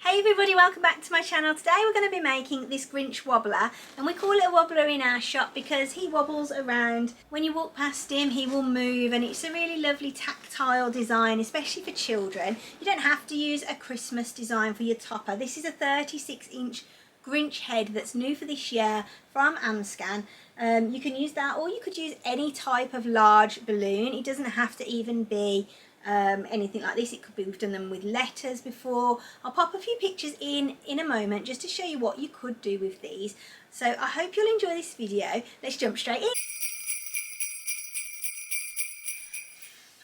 Hey everybody, welcome back to my channel. Today we're going to be making this Grinch wobbler, and we call it a wobbler in our shop because he wobbles around. When you walk past him he will move, and it's a really lovely tactile design, especially for children. You don't have to use a Christmas design for your topper. This is a 36-inch Grinch head that's new for this year from Amscan. You can use that, or you could use any type of large balloon. It doesn't have to even be anything like this. It could be, we've done them with letters before. I'll pop a few pictures in a moment just to show you what you could do with these. So I hope you'll enjoy this video. Let's jump straight in.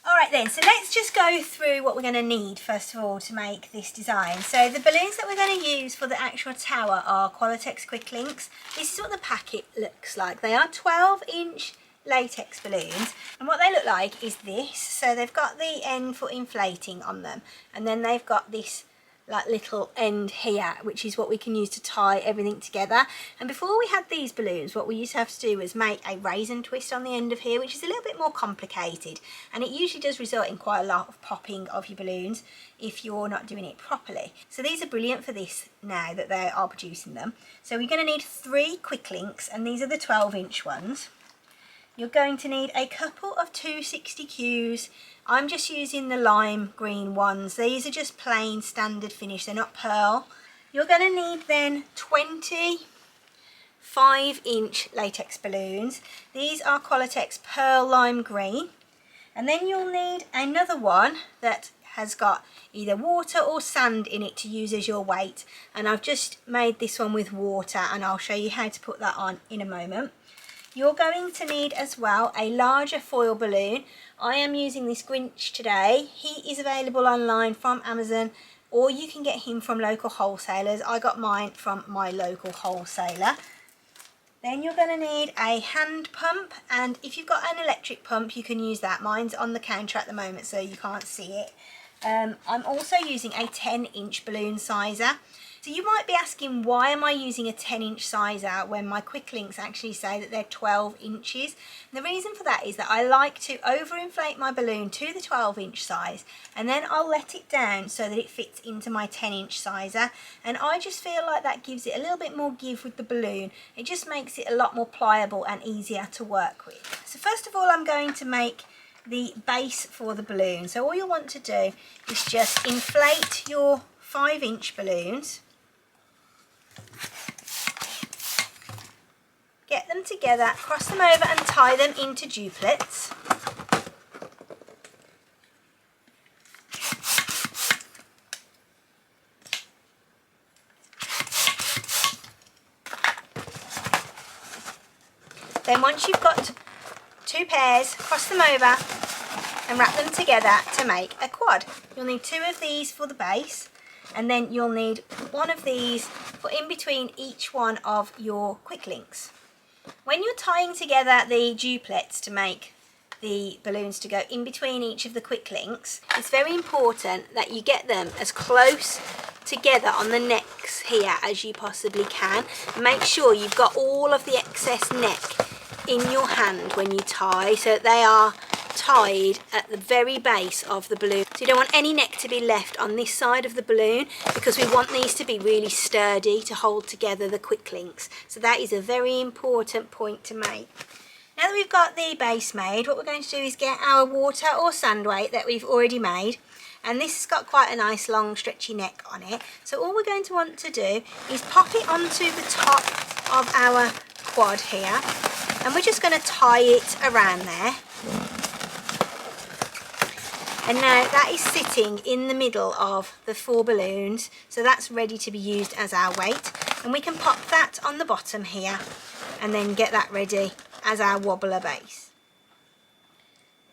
Alright then, so let's just go through what we're going to need first of all to make this design. So the balloons that we're going to use for the actual tower are Qualatex Quick Links. This is what the packet looks like. They are 12-inch latex balloons, and what they look like is this. So they've got the end for inflating on them, and then they've got this like little end here, which is what we can use to tie everything together. And before we had these balloons, what we used to have to do was make a raisin twist on the end of here, which is a little bit more complicated, and it usually does result in quite a lot of popping of your balloons if you're not doing it properly. So these are brilliant for this now that they are producing them. So we're going to need 3 quick links, and these are the 12-inch ones. You're going to need a couple of 260Qs. I'm just using the lime green ones. These are just plain standard finish, they're not pearl. You're going to need then 20 5-inch latex balloons. These are Qualatex Pearl Lime Green. And then you'll need another one that has got either water or sand in it to use as your weight. And I've just made this one with water, and I'll show you how to put that on in a moment. You're going to need as well a larger foil balloon. I am using this Grinch today. He is available online from Amazon, or you can get him from local wholesalers. I got mine from my local wholesaler. Then you're going to need a hand pump, and if you've got an electric pump you can use that. Mine's on the counter at the moment so you can't see it. I'm also using a 10-inch balloon sizer. So you might be asking, why am I using a 10-inch sizer when my quick links actually say that they're 12 inches? And the reason for that is that I like to overinflate my balloon to the 12-inch size, and then I'll let it down so that it fits into my 10-inch sizer. And I just feel like that gives it a little bit more give with the balloon. It just makes it a lot more pliable and easier to work with. So first of all, I'm going to make the base for the balloon. So all you'll want to do is just inflate your 5-inch balloons. Get them together, cross them over and tie them into duplets. Then once you've got 2 pairs, cross them over and wrap them together to make a quad. You'll need 2 of these for the base, and then you'll need 1 of these for in between each one of your quick links. When you're tying together the duplets to make the balloons to go in between each of the quick links, it's very important that you get them as close together on the necks here as you possibly can. Make sure you've got all of the excess neck in your hand when you tie, so that they are tied at the very base of the balloon. So you don't want any neck to be left on this side of the balloon, because we want these to be really sturdy to hold together the quick links. So that is a very important point to make. Now that we've got the base made, what we're going to do is get our water or sand weight that we've already made, and this has got quite a nice long stretchy neck on it. So all we're going to want to do is pop it onto the top of our quad here, and we're just going to tie it around there. And now that is sitting in the middle of the 4 balloons, so that's ready to be used as our weight. And we can pop that on the bottom here and then get that ready as our wobbler base.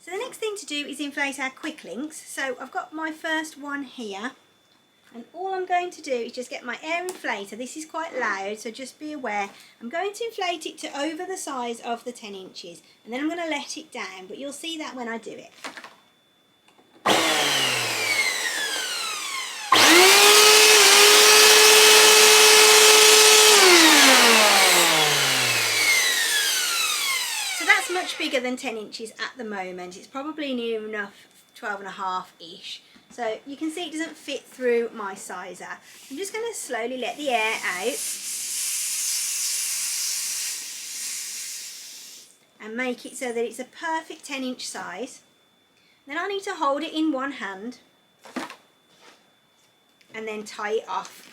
So the next thing to do is inflate our quick links. So I've got my first one here, and all I'm going to do is just get my air inflator. This is quite loud, so just be aware. I'm going to inflate it to over the size of the 10 inches, and then I'm going to let it down, but you'll see that when I do it. So that's much bigger than 10 inches at the moment. It's probably near enough 12.5-ish. So you can see it doesn't fit through my sizer. I'm just going to slowly let the air out and make it so that it's a perfect 10-inch size. Then I need to hold it in one hand and then tie it off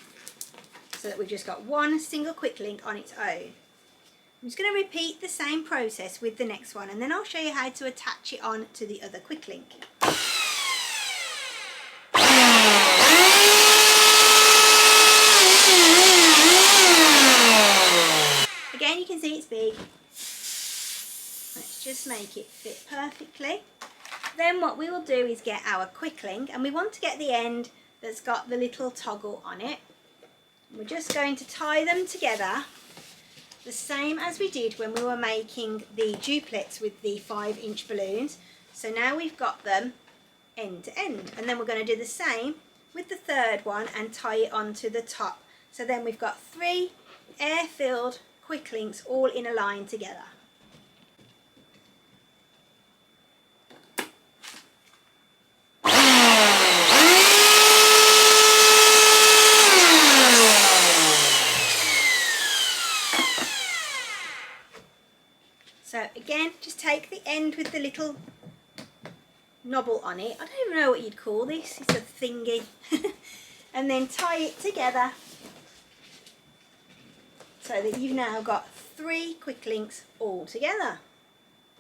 so that we've just got one single quick link on its own. I'm just going to repeat the same process with the next one, and then I'll show you how to attach it on to the other quick link. Again, you can see it's big. Let's just make it fit perfectly. Then what we will do is get our quick link, and we want to get the end that's got the little toggle on it. We're just going to tie them together the same as we did when we were making the duplets with the 5-inch balloons. So now we've got them end to end, and then we're going to do the same with the third one and tie it onto the top. So then we've got 3 air-filled quick links all in a line together. So again, just take the end with the little knobble on it. I don't even know what you'd call this. It's a thingy. And then tie it together so that you've now got 3 quick links all together.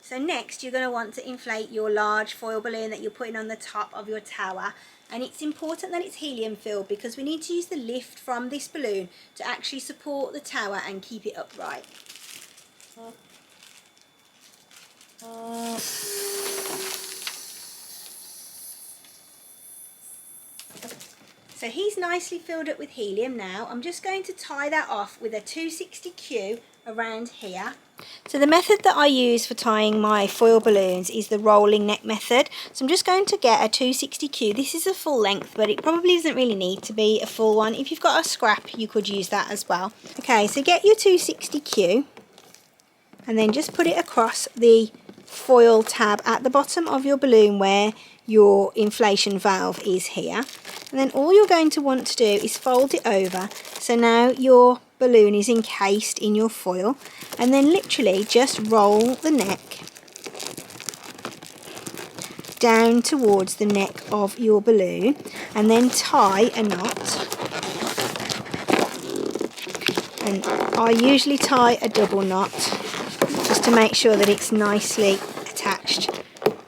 So next you're going to want to inflate your large foil balloon that you're putting on the top of your tower. And it's important that it's helium filled because we need to use the lift from this balloon to actually support the tower and keep it upright. So he's nicely filled up with helium now. I'm just going to tie that off with a 260Q around here. So the method that I use for tying my foil balloons is the rolling neck method. So I'm just going to get a 260Q. This is a full length, but it probably doesn't really need to be a full one. If you've got a scrap, you could use that as well. Okay, so get your 260Q and then just put it across the foil tab at the bottom of your balloon where your inflation valve is here. And then all you're going to want to do is fold it over. So now your balloon is encased in your foil, and then literally just roll the neck down towards the neck of your balloon and then tie a knot. And I usually tie a double knot just to make sure that it's nicely attached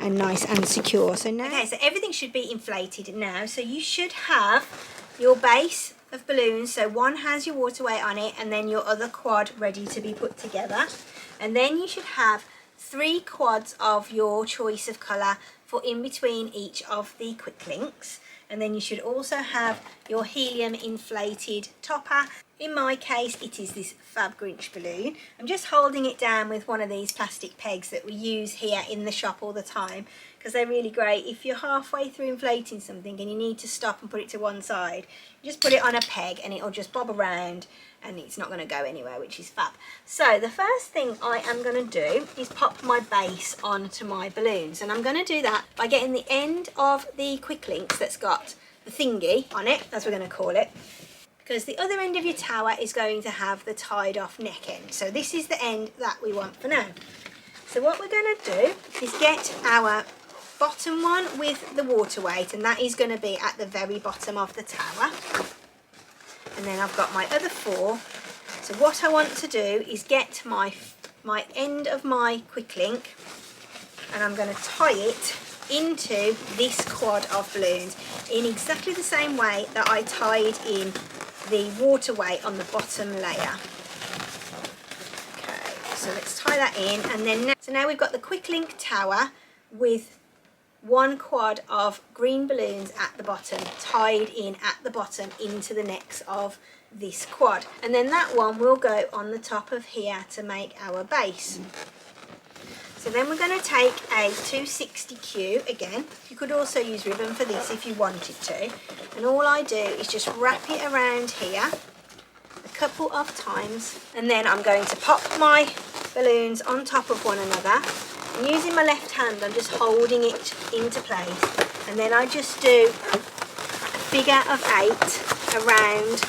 and nice and secure. So now, okay, so everything should be inflated now. So you should have your base of balloons. So one has your water weight on it, and then your other quad ready to be put together. And then you should have 3 quads of your choice of colour for in between each of the quick links. And then you should also have your helium inflated topper. In my case, it is this Fab Grinch balloon. I'm just holding it down with one of these plastic pegs that we use here in the shop all the time because they're really great. If you're halfway through inflating something and you need to stop and put it to one side, you just put it on a peg and it'll just bob around and it's not going to go anywhere, which is fab. So the first thing I am going to do is pop my base onto my balloons, and I'm going to do that by getting the end of the quick links that's got the thingy on it, as we're going to call it, because the other end of your tower is going to have the tied off neck end. So this is the end that we want for now. So what we're going to do is get our bottom one with the water weight, and that is going to be at the very bottom of the tower. And then I've got my other 4. So what I want to do is get my end of my quick link, and I'm going to tie it into this quad of balloons in exactly the same way that I tied in the water weight on the bottom layer. Okay, so let's tie that in, and then so now we've got the quick link tower with 1 quad of green balloons at the bottom, tied in at the bottom into the necks of this quad, and then that one will go on the top of here to make our base. So then we're going to take a 260Q again. You could also use ribbon for this if you wanted to, and all I do is just wrap it around here a couple of times, and then I'm going to pop my balloons on top of one another. And using my left hand, I'm just holding it into place and then I just do a figure of 8 around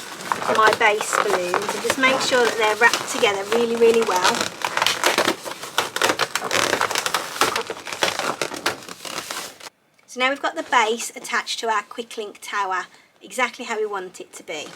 my base balloons and just make sure that they're wrapped together really, really well. So now we've got the base attached to our quick link tower, exactly how we want it to be.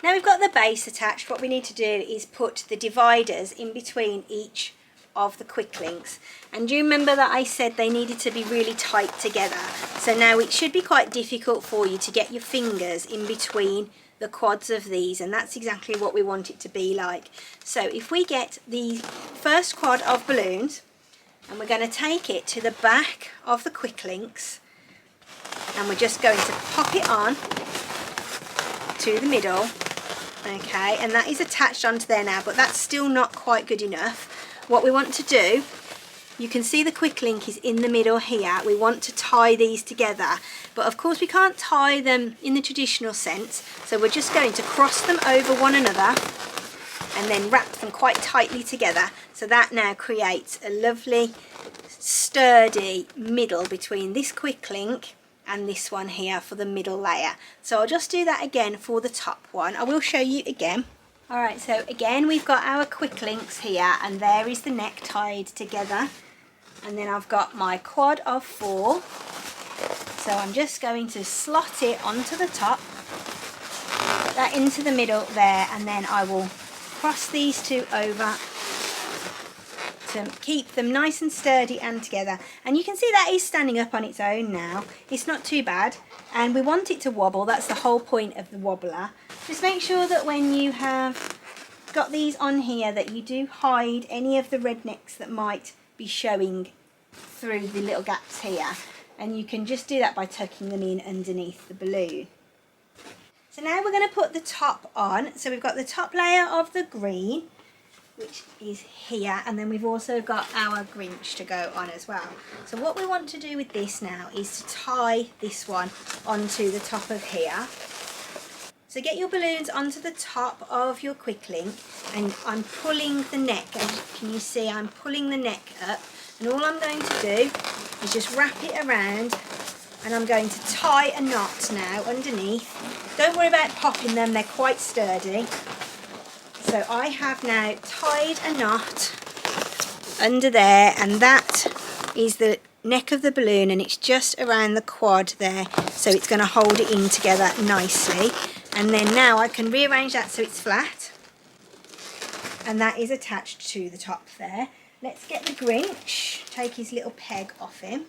Now we've got the base attached, what we need to do is put the dividers in between each of the quick links. And do you remember that I said they needed to be really tight together? So now it should be quite difficult for you to get your fingers in between the quads of these, and that's exactly what we want it to be like. So if we get the first quad of balloons, and we're going to take it to the back of the quick links, and we're just going to pop it on to the middle. Okay, and that is attached onto there now, but that's still not quite good enough. What we want to do, you can see the quick link is in the middle here. We want to tie these together, but of course we can't tie them in the traditional sense, so we're just going to cross them over one another and then wrap them quite tightly together. So that now creates a lovely sturdy middle between this quick link and this one here for the middle layer. So I'll just do that again for the top one. I will show you again. Alright, so again we've got our quick links here, and there is the neck tied together, and then I've got my quad of 4. So I'm just going to slot it onto the top, put that into the middle there, and then I will cross these two over to keep them nice and sturdy and together. And you can see that is standing up on its own now. It's not too bad, and we want it to wobble. That's the whole point of the wobbler. Just make sure that when you have got these on here that you do hide any of the red necks that might be showing through the little gaps here, and you can just do that by tucking them in underneath the balloon. So now we're going to put the top on. So we've got the top layer of the green, which is here, and then we've also got our Grinch to go on as well. So what we want to do with this now is to tie this one onto the top of here. So get your balloons onto the top of your quick link, and I'm pulling the neck, as can you see I'm pulling the neck up, and all I'm going to do is just wrap it around, and I'm going to tie a knot now underneath. Don't worry about popping them, they're quite sturdy. So I have now tied a knot under there, and that is the neck of the balloon, and it's just around the quad there, so it's going to hold it in together nicely. And then now I can rearrange that so it's flat, and that is attached to the top there. Let's get the Grinch, take his little peg off him.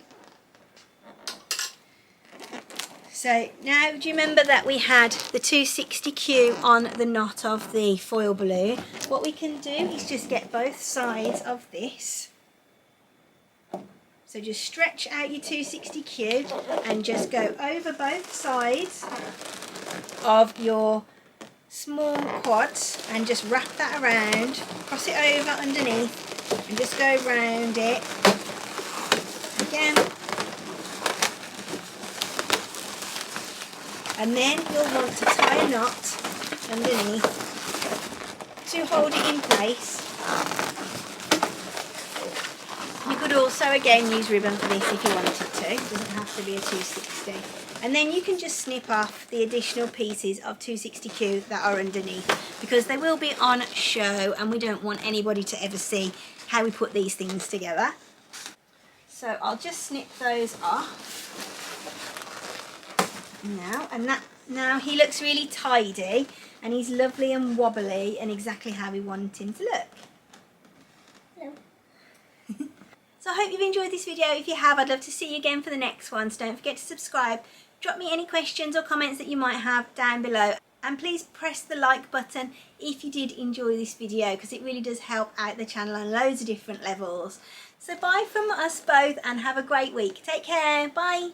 So now, do you remember that we had the 260Q on the knot of the foil balloon? What we can do is just get both sides of this. So just stretch out your 260Q and just go over both sides of your small quads and just wrap that around, cross it over underneath and just go round it again. And then you'll want to tie a knot underneath to hold it in place. You could also again use ribbon for this if you wanted to. It doesn't have to be a 260. And then you can just snip off the additional pieces of 260Q that are underneath, because they will be on show and we don't want anybody to ever see how we put these things together. So I'll just snip those off. Now he looks really tidy, and he's lovely and wobbly and exactly how we want him to look. Hello. So I hope you've enjoyed this video. If you have, I'd love to see you again for the next one. So don't forget to subscribe. Drop me any questions or comments that you might have down below, and please press the like button if you did enjoy this video, because it really does help out the channel on loads of different levels. So bye from us both and have a great week. Take care. Bye.